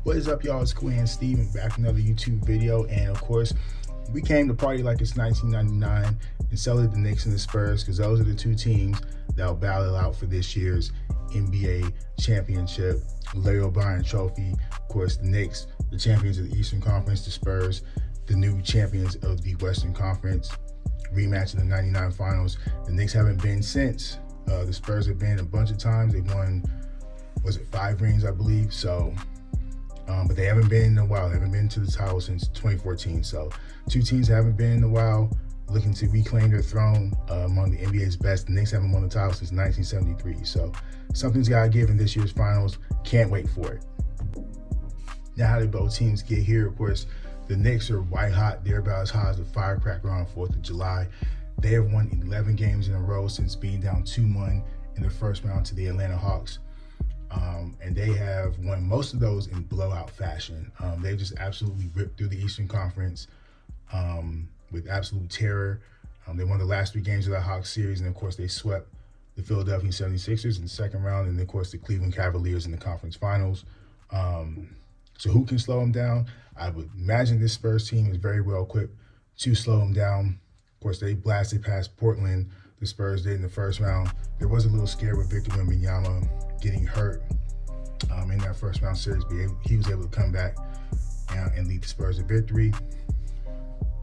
What is up, y'all? It's Quinn Steve, and back with another YouTube video. And of course, we came to party like it's 1999 and celebrate the Knicks and the Spurs, because those are the two teams that will battle out for this year's NBA championship, Larry O'Brien Trophy. Of course, the Knicks, the champions of the Eastern Conference, the Spurs, the new champions of the Western Conference. Rematch in the '99 finals. The Knicks haven't been since. The Spurs have been a bunch of times. They won, was it 5 rings, I believe? So, but they haven't been in a while. They haven't been to the title since 2014. So, two teams haven't been in a while, looking to reclaim their throne among the NBA's best. The Knicks haven't won the title since 1973. So, something's got to give in this year's finals. Can't wait for it. Now, how did both teams get here? Of course, the Knicks are white hot. They're about as hot as a firecracker on 4th of July. They have won 11 games in a row since being down 2-1 in the first round to the Atlanta Hawks. And they have won most of those in blowout fashion. They've just absolutely ripped through the Eastern Conference with absolute terror. They won the last 3 games of the Hawks series, and of course they swept the Philadelphia 76ers in the second round, and of course the Cleveland Cavaliers in the conference finals. So who can slow them down? I would imagine this Spurs team is very well equipped to slow them down. Of course, they blasted past Portland. The Spurs did in the first round. There was a little scare with Victor Wembanyama getting hurt in that first round series, but he was able to come back and lead the Spurs to victory.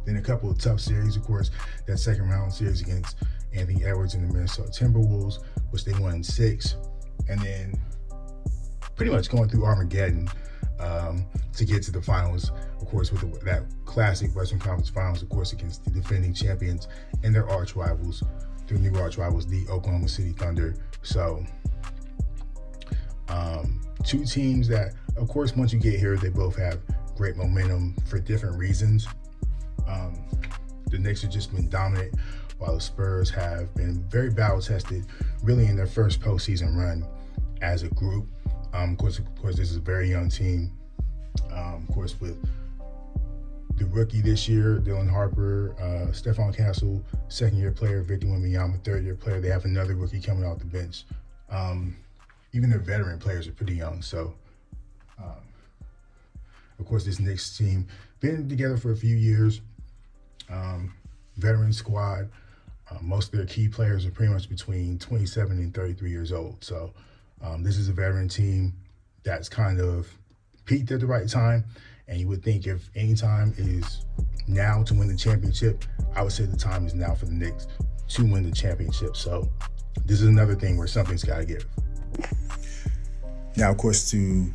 Then a couple of tough series, of course, that second round series against Anthony Edwards and the Minnesota Timberwolves, which they won in 6. And then pretty much going through Armageddon to get to the finals, of course, with that classic Western Conference Finals, of course, against the defending champions and their arch rivals, their new arch rivals, the Oklahoma City Thunder. So, two teams that, of course, once you get here, they both have great momentum for different reasons. The Knicks have just been dominant, while the Spurs have been very battle-tested, really in their first postseason run as a group. Of course, this is a very young team. Of course, with the rookie this year, Dylan Harper, Stephon Castle, second-year player, Victor Wembanyama, third-year player. They have another rookie coming off the bench. Even their veteran players are pretty young. So, of course, this Knicks team been together for a few years. Veteran squad. Most of their key players are pretty much between 27 and 33 years old. So, this is a veteran team that's kind of peaked at the right time. And you would think if any time is now to win the championship, I would say the time is now for the Knicks to win the championship. So this is another thing where something's got to give. Now, of course, to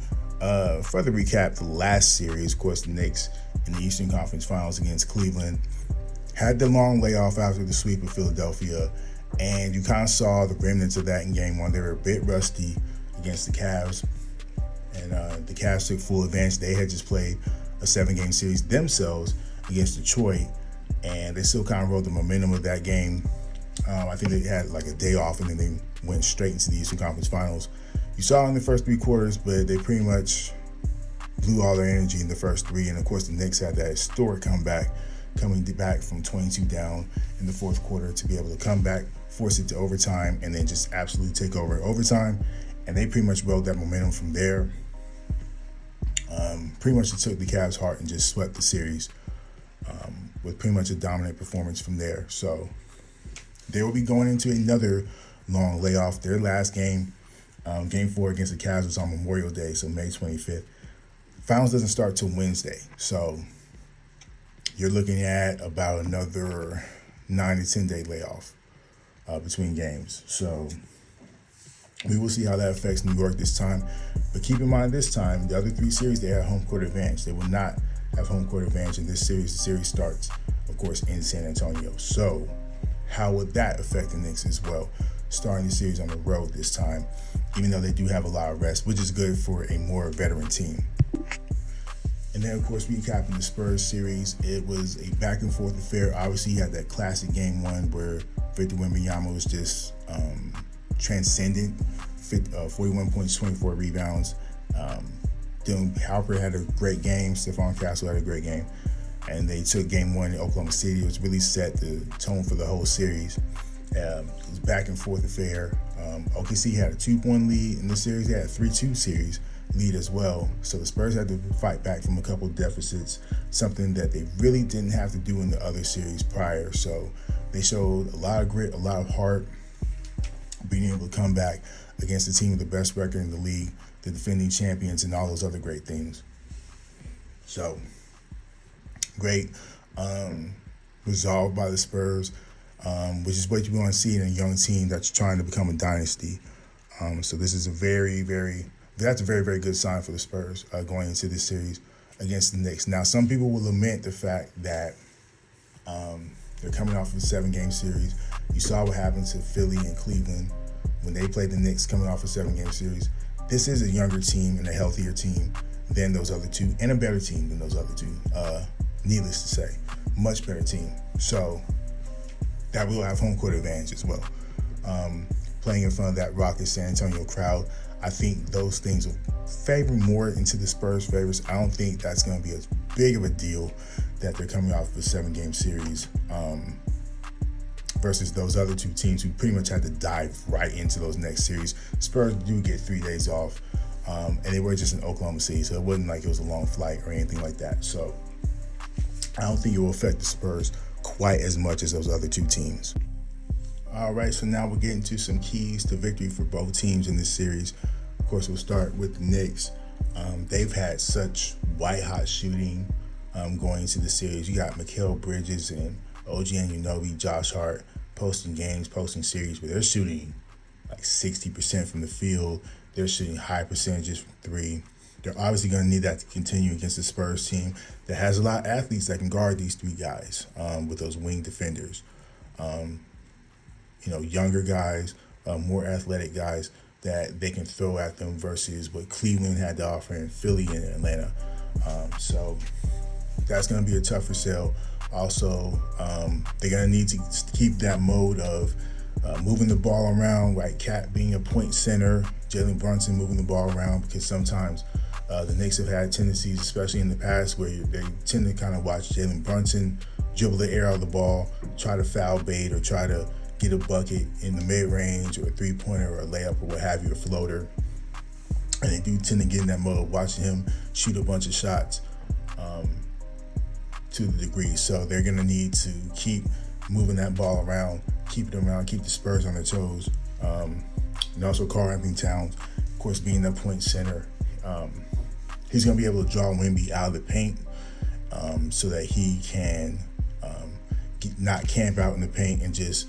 further recap the last series, of course, the Knicks in the Eastern Conference Finals against Cleveland had the long layoff after the sweep of Philadelphia. And you kind of saw the remnants of that in Game 1. They were a bit rusty against the Cavs. And the Cavs took full advantage. They had just played a 7-game series themselves against Detroit, and they still kind of rode the momentum of that game. I think they had like a day off, and then they went straight into the Eastern Conference Finals. You saw in the first 3 quarters, but they pretty much blew all their energy in the first 3. And of course, the Knicks had that historic comeback, coming back from 22 down in the 4th quarter to be able to come back, force it to overtime, and then just absolutely take over in overtime. And they pretty much rode that momentum from there. Pretty much it took the Cavs' heart and just swept the series with pretty much a dominant performance from there. So they will be going into another long layoff. Their last game, Game 4 against the Cavs, was on Memorial Day, so May 25th. Finals doesn't start till Wednesday. So you're looking at about another 9 to 10 day layoff between games. So we will see how that affects New York this time. But keep in mind, this time, the other 3 series, they had home court advantage. They will not have home court advantage in this series. The series starts, of course, in San Antonio. So how would that affect the Knicks as well, starting the series on the road this time, even though they do have a lot of rest, which is good for a more veteran team. And then, of course, recapping the Spurs series, it was a back-and-forth affair. Obviously, you had that classic Game 1 where Victor Wembanyama was just transcendent, 41 points, 24 rebounds. Dylan Harper had a great game. Stephon Castle had a great game. And they took Game 1 in Oklahoma City, which really set the tone for the whole series. It was back and forth affair. OKC had a 2-point lead in the series. They had a 3-2 series lead as well. So the Spurs had to fight back from a couple of deficits, something that they really didn't have to do in the other series prior. So they showed a lot of grit, a lot of heart, being able to come back against the team with the best record in the league, the defending champions, and all those other great things. So great resolve by the Spurs, which is what you want to see in a young team that's trying to become a dynasty. So this is that's a very, very good sign for the Spurs going into this series against the Knicks. Now, some people will lament the fact that they're coming off of a 7-game series. You saw what happened to Philly and Cleveland when they played the Knicks coming off a 7-game series. This is a younger team and a healthier team than those other two, and a better team than those other two. Needless to say, much better team. So that will have home court advantage as well. Playing in front of that raucous San Antonio crowd, I think those things will favor more into the Spurs' favors. I don't think that's going to be as big of a deal that they're coming off of a 7-game series versus those other two teams who pretty much had to dive right into those next series. Spurs do get 3 days off, and they were just in Oklahoma City, so it wasn't like it was a long flight or anything like that. So I don't think it will affect the Spurs quite as much as those other two teams. All right, so now we're getting to some keys to victory for both teams in this series. Of course, we'll start with the Knicks. They've had such white-hot shooting going into the series. You got Mikal Bridges and OG Anunoby, Josh Hart posting games, posting series where they're shooting like 60% from the field. They're shooting high percentages from three. They're obviously going to need that to continue against the Spurs team that has a lot of athletes that can guard these three guys with those wing defenders. Younger guys, more athletic guys that they can throw at them versus what Cleveland had to offer in Philly and Atlanta. So that's going to be a tougher sell. Also, they're going to need to keep that mode of moving the ball around, right? Cat being a point center, Jalen Brunson moving the ball around, because sometimes the Knicks have had tendencies, especially in the past, where they tend to kind of watch Jalen Brunson dribble the air out of the ball, try to foul bait or try to get a bucket in the mid-range or a three-pointer or a layup or what have you, a floater. And they do tend to get in that mode, watching him shoot a bunch of shots to the degree. So they're going to need to keep moving that ball around, keep it around, keep the Spurs on their toes. And also Karl-Anthony Towns, of course, being the point center. He's going to be able to draw Wemby out of the paint so that he can not camp out in the paint and just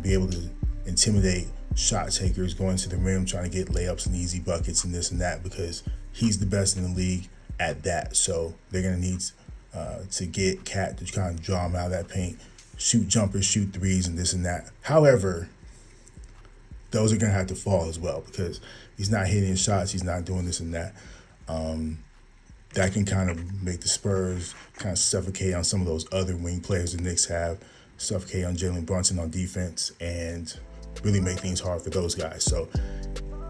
be able to intimidate shot takers going to the rim, trying to get layups and easy buckets and this and that, because he's the best in the league at that. So they're going to need to get Cat to kind of draw him out of that paint, shoot jumpers, shoot threes, and this and that. However, those are going to have to fall as well because he's not hitting his shots, he's not doing this and that. That can kind of make the Spurs kind of suffocate on some of those other wing players the Knicks have, suffocate on Jalen Brunson on defense, and really make things hard for those guys. So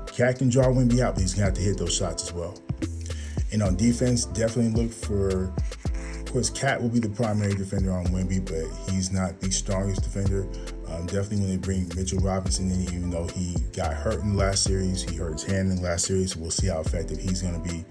Cat can draw Wemby out, but he's going to have to hit those shots as well. And on defense, definitely look for, of course, Cat will be the primary defender on Wemby, but he's not the strongest defender. Definitely when they bring Mitchell Robinson in, even though he got hurt in the last series, he hurt his hand in the last series, so we'll see how effective he's going to be.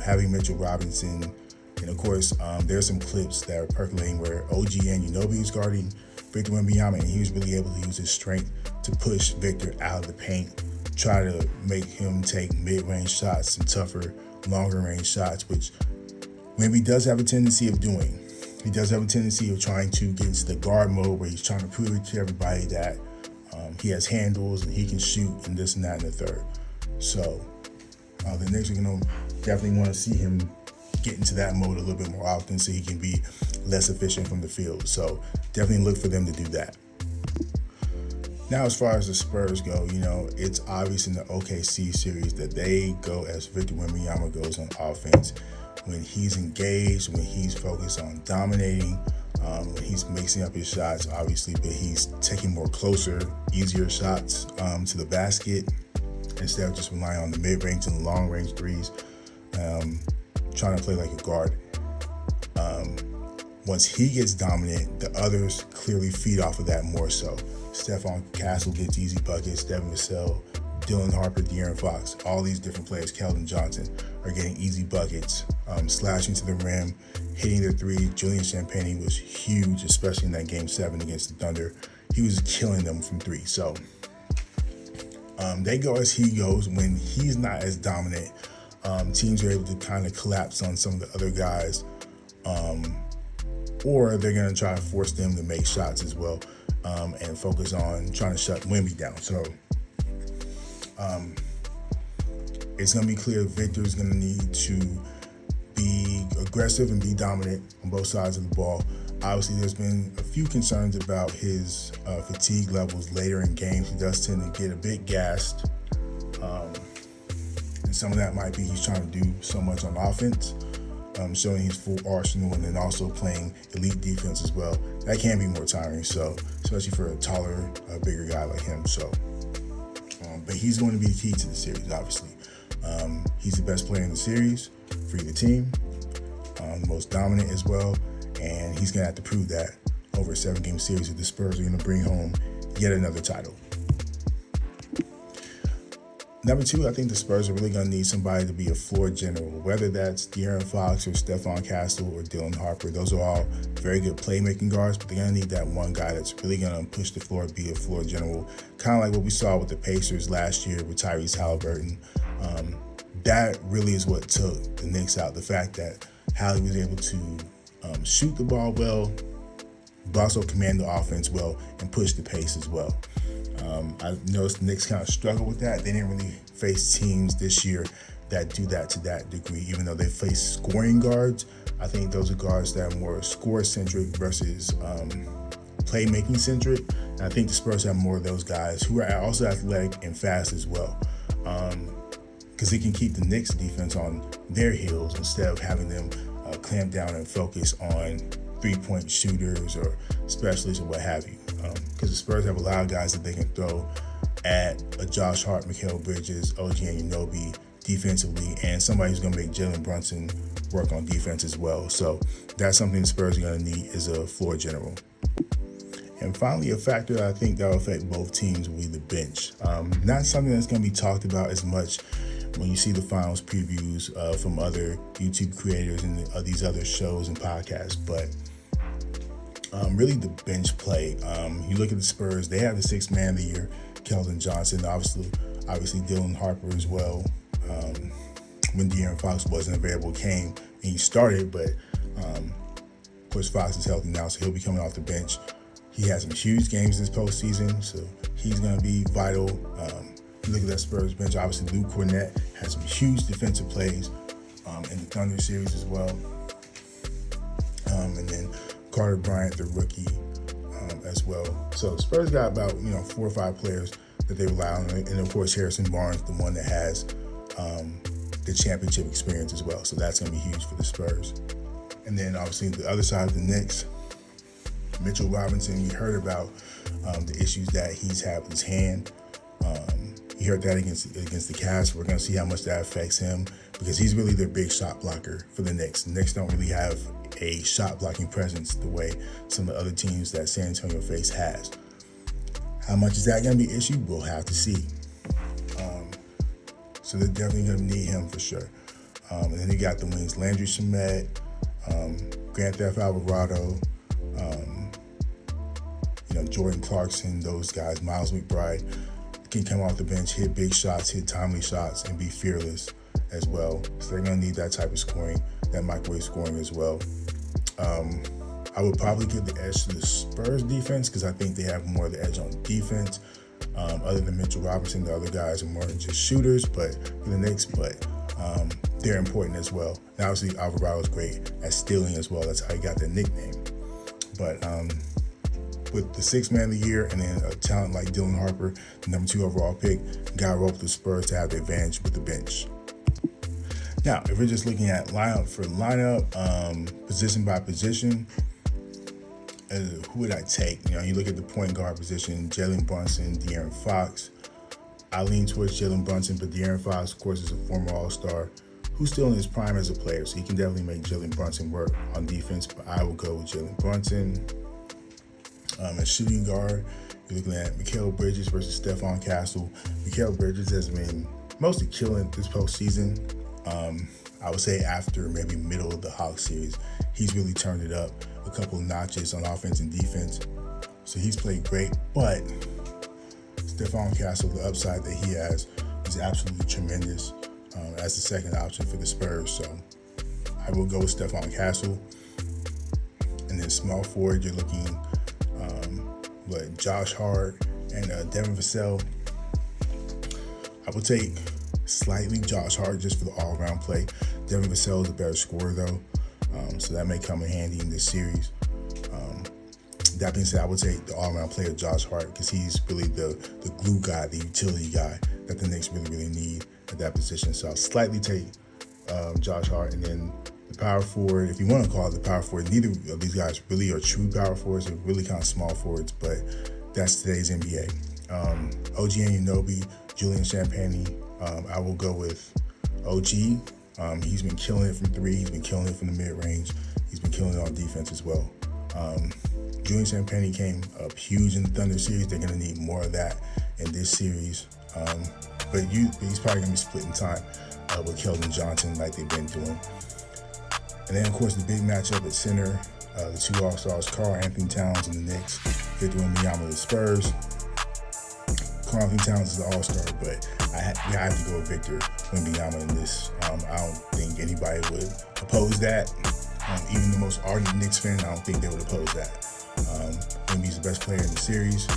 Having Mitchell Robinson, and of course, there's some clips that are percolating where OG Anunoby is guarding Victor Wembanyama, and he was really able to use his strength to push Victor out of the paint, try to make him take mid-range shots, some tougher, longer-range shots, which Wemby does have a tendency of doing. He does have a tendency of trying to get into the guard mode where he's trying to prove to everybody that he has handles and he can shoot and this and that and the third. So the Knicks are going to definitely want to see him get into that mode a little bit more often so he can be less efficient from the field. So definitely look for them to do that. Now, as far as the Spurs go, it's obvious in the OKC series that they go as Victor Wembanyama goes on offense. When he's engaged, when he's focused on dominating, when he's mixing up his shots, obviously, but he's taking more closer, easier shots to the basket instead of just relying on the mid-range and the long-range threes, trying to play like a guard. Once he gets dominant, the others clearly feed off of that more so. Stephon Castle gets easy buckets, Devin Vassell Dylan Harper, De'Aaron Fox, all these different players, Keldon Johnson, are getting easy buckets, slashing to the rim, hitting their three. Julian Champagnie was huge, especially in that Game 7 against the Thunder. He was killing them from three. So they go as he goes. When he's not as dominant, teams are able to kind of collapse on some of the other guys, or they're going to try to force them to make shots as well, and focus on trying to shut Wemby down. So it's going to be clear Victor is going to need to be aggressive and be dominant on both sides of the ball. Obviously, there's been a few concerns about his fatigue levels later in games. He does tend to get a bit gassed. And some of that might be he's trying to do so much on offense, showing his full arsenal, and then also playing elite defense as well. That can be more tiring, so especially for a taller, bigger guy like him. So, but he's going to be the key to the series, obviously. He's the best player in the series for either team, the most dominant as well, and he's going to have to prove that over a 7-game series if the Spurs are going to bring home yet another title. Number 2, I think the Spurs are really going to need somebody to be a floor general, whether that's De'Aaron Fox or Stephon Castle or Dylan Harper. Those are all very good playmaking guards, but they're going to need that one guy that's really going to push the floor, be a floor general, kind of like what we saw with the Pacers last year with Tyrese Halliburton. That really is what took the Knicks out, the fact that Hallie was able to shoot the ball well, but also command the offense well and push the pace as well. I noticed the Knicks kind of struggle with that. They didn't really face teams this year that do that to that degree, even though they face scoring guards. I think those are guards that are more score-centric versus playmaking-centric. And I think the Spurs have more of those guys who are also athletic and fast as well, because they can keep the Knicks defense on their heels instead of having them clamp down and focus on three-point shooters or specialists or what have you. Because the Spurs have a lot of guys that they can throw at a Josh Hart, Mikal Bridges, OG Anunoby defensively, and somebody who's going to make Jalen Brunson work on defense as well. So that's something the Spurs are going to need is a floor general. And finally, a factor that I think that will affect both teams will be the bench. Not something that's going to be talked about as much when you see the finals previews from other YouTube creators and these other shows and podcasts, but really the bench play. You look at the Spurs, they have the 6th man of the year, Keldon Johnson, obviously Dylan Harper as well. When De'Aaron Fox wasn't available, came and he started, but of course Fox is healthy now, so he'll be coming off the bench. He has some huge games this postseason, so he's going to be vital. You look at that Spurs bench, obviously Luke Cornett has some huge defensive plays in the Thunder series as well. And then Carter Bryant, the rookie, as well. So Spurs got about 4 or 5 players that they rely on, and of course Harrison Barnes, the one that has the championship experience as well. So that's going to be huge for the Spurs. And then obviously the other side of the Knicks, Mitchell Robinson. We heard about the issues that he's had with his hand. He heard that against the Cavs. We're going to see how much that affects him because he's really their big shot blocker for the Knicks. The Knicks don't really have a shot blocking presence the way some of the other teams that San Antonio faced has. How much is that going to be an issue? We'll have to see. So they're definitely going to need him for sure. And then they got the wings, Landry Shamet, Grand Theft Alvarado, Jordan Clarkson, those guys, Miles McBride can come off the bench, hit big shots, hit timely shots, and be fearless as well. So they're going to need that type of scoring, that microwave scoring as well. I would probably give the edge to the Spurs defense because I think they have more of the edge on defense. Other than Mitchell Robinson, the other guys are more just shooters, but for the Knicks, they're important as well. And obviously, Alvarado's great at stealing as well. That's how he got the nickname. But with the 6th man of the year and then a talent like Dylan Harper, the number 2 overall pick, got rope the Spurs to have the advantage with the bench. Now, if we're just looking at lineup for lineup, position by position, who would I take? You look at the point guard position, Jalen Brunson, De'Aaron Fox. I lean towards Jalen Brunson, but De'Aaron Fox, of course, is a former All-Star who's still in his prime as a player, so he can definitely make Jalen Brunson work on defense, but I will go with Jalen Brunson. A shooting guard, You're looking at Mikal Bridges versus Stephon Castle. Mikal Bridges has been mostly killing this postseason. I would say after maybe middle of the Hawks series, he's really turned it up a couple of notches on offense and defense. So he's played great, but Stephon Castle, the upside that he has is absolutely tremendous as the second option for the Spurs. So I will go with Stephon Castle. And then small forward, you're looking Josh Hart and Devin Vassell. I would take slightly Josh Hart just for the all-around play. Devin Vassell is a better scorer though, so that may come in handy in this series. That being said, I would take the all-around player Josh Hart because he's really the glue guy, the utility guy that the Knicks really need at that position. So I'll slightly take Josh Hart, and then the power forward, if you want to call it the power forward, neither of these guys really are true power forwards. They're really kind of small forwards, but that's today's NBA. OG Anunoby, Julian Champagnie, I will go with OG. He's been killing it from three. He's been killing it from the mid-range. He's been killing it on defense as well. Julian Champagnie came up huge in the Thunder series. They're going to need more of that in this series. But he's probably going to be splitting time with Keldon Johnson like they've been doing. And then, of course, the big matchup at center, the two All-Stars, Karl-Anthony Towns and the Knicks, Victor Wembanyama the Spurs. Karl-Anthony Towns is the All-Star, but I have to go with Victor Wembanyama in this. I don't think anybody would oppose that. Even the most ardent Knicks fan, I don't think they would oppose that. Wemby's the best player in the series,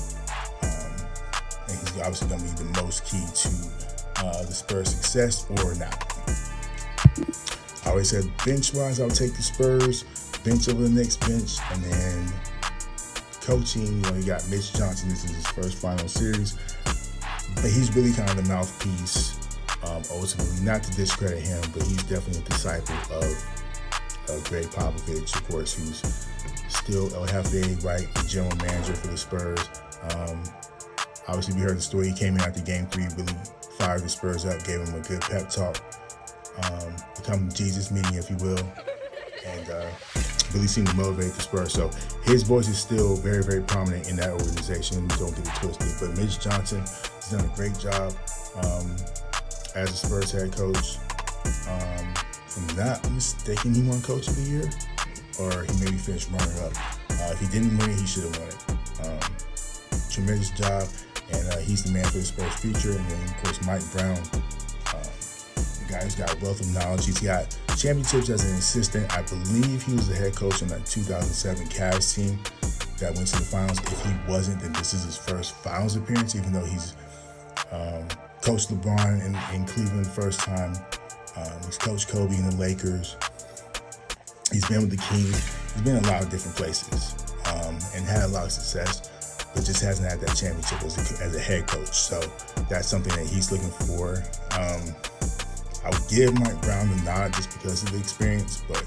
and he's obviously going to be the most key to the Spurs' success or not. I always said bench-wise, I'll take the Spurs, bench over the Knicks bench, and then coaching, you got Mitch Johnson. This is his first final series, but he's really kind of the mouthpiece, ultimately, not to discredit him, but he's definitely a disciple of Greg Popovich, of course, who's still El Jefe, right, the general manager for the Spurs. Obviously, we heard the story. He came in after Game 3, really fired the Spurs up, gave them a good pep talk, become Jesus meeting, if you will, and really seemed to motivate the Spurs. So his voice is still very, very prominent in that organization. Don't get it twisted. But Mitch Johnson has done a great job as a Spurs head coach. If I'm not mistaken, he won Coach of the Year, or he maybe finished runner-up. If he didn't win it, he should have won it. Tremendous job, and he's the man for the Spurs' future. And then, of course, Mike Brown, the guy who's got a wealth of knowledge. He's got championships as an assistant. I believe he was the head coach on that 2007 Cavs team that went to the finals. If he wasn't, then this is his first finals appearance, even though he's coached LeBron in Cleveland the first time. He's coached Kobe in the Lakers. He's been with the Kings. He's been in a lot of different places and had a lot of success, but just hasn't had that championship as a head coach. So that's something that he's looking for. I would give Mike Brown the nod just because of the experience, but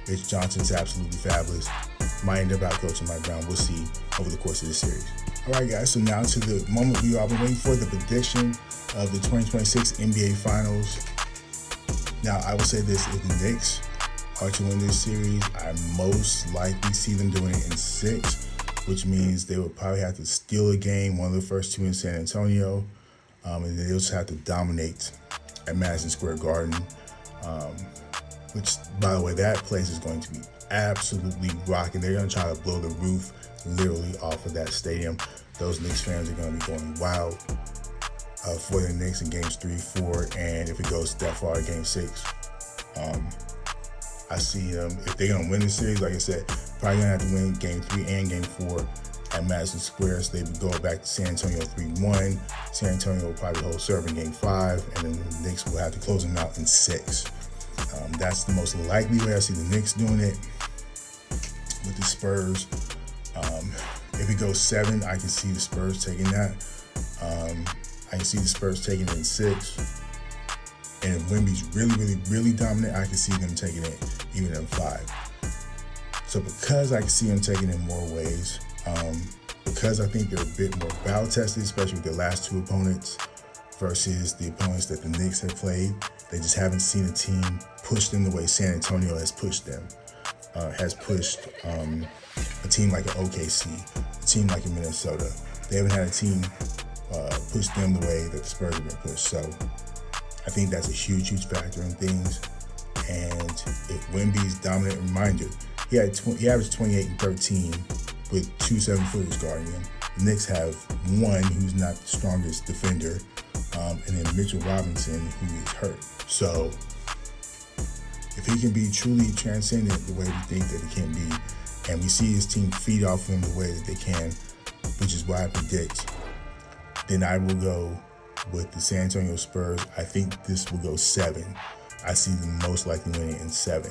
Mitch Johnson's absolutely fabulous. Might end up out coaching Mike Brown. We'll see over the course of this series. All right, guys, so now to the moment we've all been waiting for, the prediction of the 2026 NBA Finals. Now, I will say this, if the Knicks are to win this series, I most likely see them doing it in 6, which means they would probably have to steal a game, one of the first 2 in San Antonio, and they'll just have to dominate at Madison Square Garden, which, by the way, that place is going to be absolutely rocking. They're going to try to blow the roof literally off of that stadium. Those Knicks fans are going to be going wild for the Knicks in games 3, 4, and if it goes that far, game 6. I see them, if they're going to win the series, like I said, probably going to have to win game 3 and game 4 at Madison Square. So they would go back to San Antonio 3-1. San Antonio will probably hold serve in game 5, and then the Knicks will have to close them out in 6. That's the most likely way I see the Knicks doing it. With the Spurs, if it goes 7, I can see the Spurs taking that. I can see the Spurs taking it in 6. And if Wemby's really dominant, I can see them taking it even in 5. So because I can see them taking it in more ways, because I think they're a bit more battle-tested, especially with their last 2 opponents versus the opponents that the Knicks have played, they just haven't seen a team push them the way San Antonio has pushed them. Has pushed a team like an OKC, a team like in Minnesota. They haven't had a team push them the way that the Spurs have been pushed. So I think that's a huge, huge factor in things. And if Wemby's dominant, reminder, he averaged 28 and 13 with 2 7-footers guarding him. The Knicks have one who's not the strongest defender, and then Mitchell Robinson, who is hurt. So if he can be truly transcendent the way we think that he can be, and we see his team feed off him the way that they can, which is why I predict, then I will go with the San Antonio Spurs. I think this will go 7. I see them most likely winning in 7.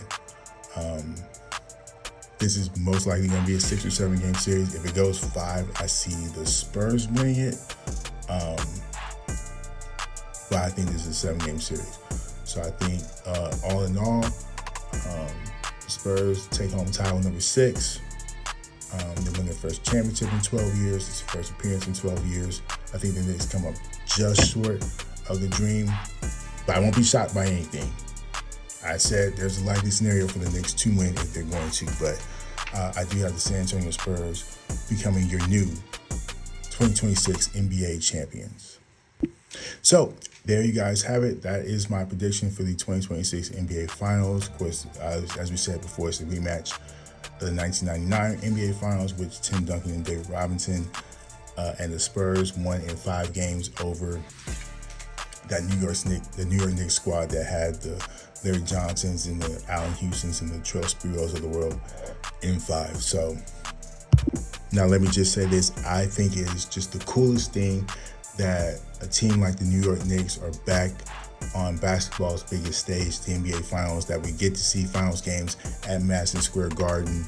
This is most likely going to be a 6 or 7 game series. If it goes 5, I see the Spurs winning it. But I think this is a 7-game series. So I think all in all, the Spurs take home title number 6. They win their first championship in 12 years. It's their first appearance in 12 years. I think the Knicks come up just short of the dream, but I won't be shocked by anything. I said there's a likely scenario for the Knicks to win if they're going to, but I do have the San Antonio Spurs becoming your new 2026 NBA champions. So there you guys have it. That is my prediction for the 2026 NBA Finals. Of course, as we said before, it's a rematch of the 1999 NBA Finals, which Tim Duncan and David Robinson and the Spurs won in 5 games over that the New York Knicks squad that had the Larry Johnsons and the Allen Houstons and the Trell Spiros of the world in 5. So now let me just say this. I think it is just the coolest thing that a team like the New York Knicks are back on basketball's biggest stage, the NBA Finals, that we get to see finals games at Madison Square Garden.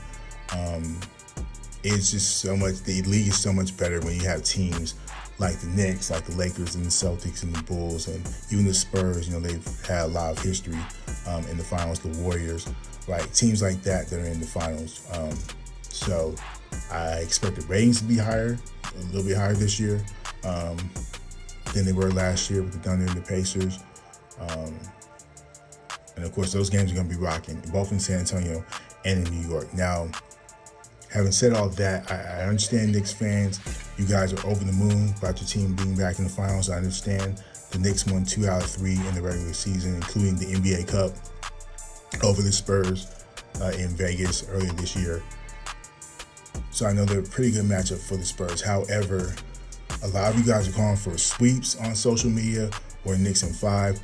It's just so much, the league is so much better when you have teams like the Knicks, like the Lakers and the Celtics and the Bulls, and even the Spurs. They've had a lot of history in the finals, the Warriors, right? Teams like that are in the finals. So I expect the ratings to be higher, a little bit higher this year than they were last year with the Thunder and the Pacers. And of course, those games are going to be rocking, both in San Antonio and in New York. Now, having said all that, I understand Knicks fans. You guys are over the moon about your team being back in the finals. I understand the Knicks won 2 out of 3 in the regular season, including the NBA Cup over the Spurs in Vegas earlier this year. So I know they're a pretty good matchup for the Spurs. However, a lot of you guys are calling for sweeps on social media or Knicks in 5.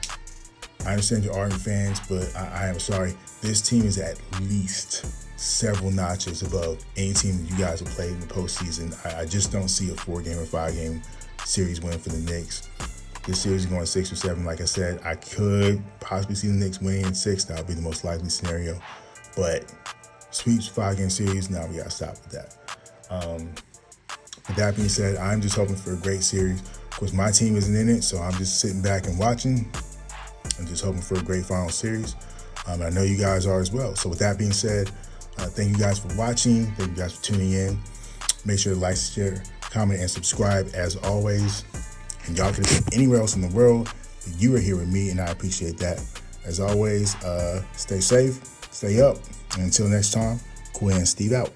I understand you're ardent fans, but I am sorry. This team is at least several notches above any team that you guys have played in the postseason. I just don't see a 4-game or 5-game series win for the Knicks. This series is going 6 or 7. Like I said, I could possibly see the Knicks winning in 6. That would be the most likely scenario. But sweeps, 5-game series, now we got to stop with that. With that being said, I'm just hoping for a great series. Of course, my team isn't in it, so I'm just sitting back and watching. I'm just hoping for a great final series. I know you guys are as well. So with that being said, thank you guys for watching. Thank you guys for tuning in. Make sure to like, share, comment, and subscribe as always. And y'all can listen anywhere else in the world. You are here with me, and I appreciate that. As always, stay safe, stay up. And until next time, Quinn Steve out.